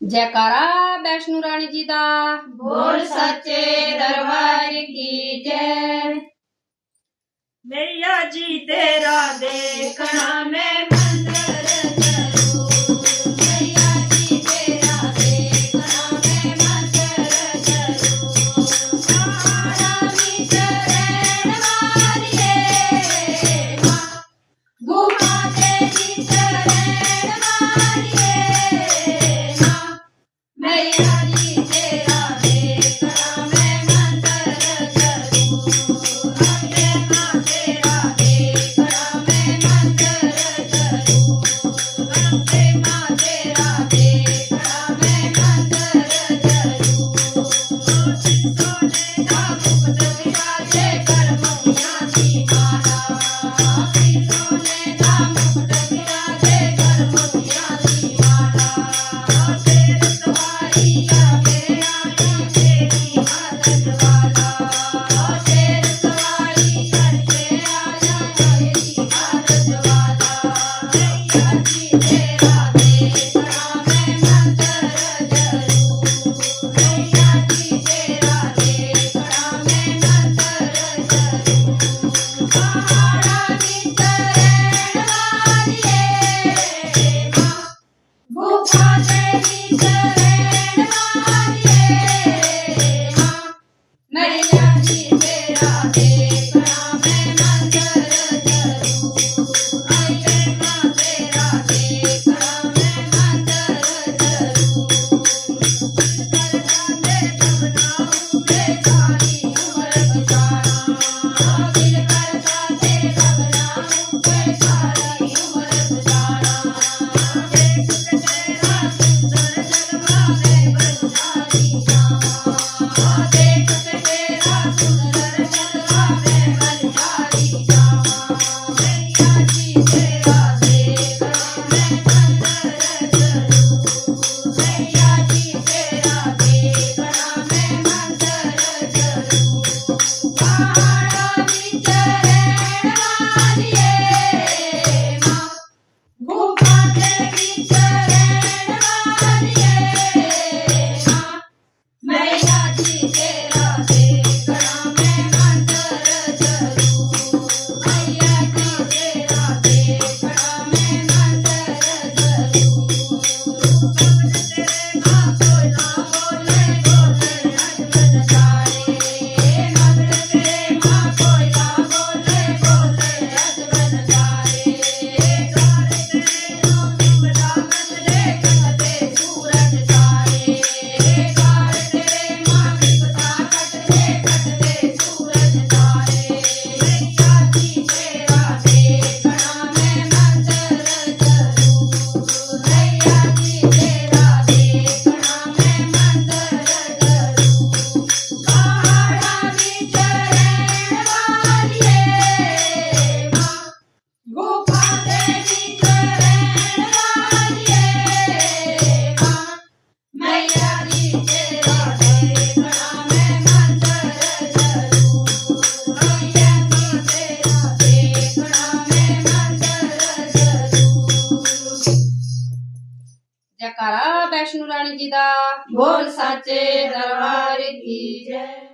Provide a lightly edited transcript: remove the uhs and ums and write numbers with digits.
जयकारा वैष्णो रानी जी दा बोल सच्चे दरबार की जय। मैया जी तेरा देखना मैं मंदिर चलूं, मैया जी तेरा देखना मैं मंदिर चलूं। रानी चरण वालिए माँ, गुफा तेरी चरण वालिए माँ, मैया जी तेरा देखना मैं मंदिर चलूं। अम्बे माँ तेरा देखना मैं मंदिर चलूं। अम्बे माँ तेरा देखना मैं मंदिर चलूं। सोने का मुकुट विराजे कर मुखिया की माला, सोने का मुकुट विराजे कर मुखिया की माला। शेर सवारी आगे आई तेरी मदद वाला, शेर सवारी करके आया तेरी मदद वाला। मैया जी तेरा देखना मैं मंदिर चलूं, मैया जी तेरा देखना मैं मंदिर चलूं। रानी चरण वालिए माँ, गुफा तेरी चरण वालिए माँ, मैया जी तेरा देखना मैं मंदिर चलूं। अम्बे माँ तेरा देखना मैं मंदिर चलूं। कर दाते घबराऊं मैं सारी उम्र गुजारा, दिल कर दाते घबराऊं मैं सारी उम्र गुजारा। देख के तेरा सुंदर जलवा मैं बन जाती जावां, देख के तेरा सुंदर जलवा मैं बन जाती जावां। मैया जी तेरा देखना मैं मंदिर चलूं, मैया जी तेरा देखना मैं मंदिर चलूं। रानी चरण वालिए माँ, गुफा तेरी चरण वालिए माँ, मैया जी तेरा देखना मैं मंदिर चलूं। मैया जी तेरा देखना मैं मंदिर चलूं। तेरे माँ कोई ना बोले बोले अजब नजारे, मगर तेरे माँ कोई ना बोले बोले अजब नजारे। तारे तेरे नाम जुमला नजरे कटते सूरज तारे, तारे तेरे माँ की बता कटते सूरज तारे। मैया जी तेरा देखना मैं मंदिर चलूं, मैया जी तेरा देखना मैं मंदिर चलूं। रानी चरण वालिए माँ, गुफा तेरी चरण वालिए माँ, मैया जी तेरा देखना मैं मंदिर चलूं। मैया जी तेरा देखना मैं मंदिर चलूं। जयकारा वैष्णो रानी जी दा बोल सच्चे दरबार की जय।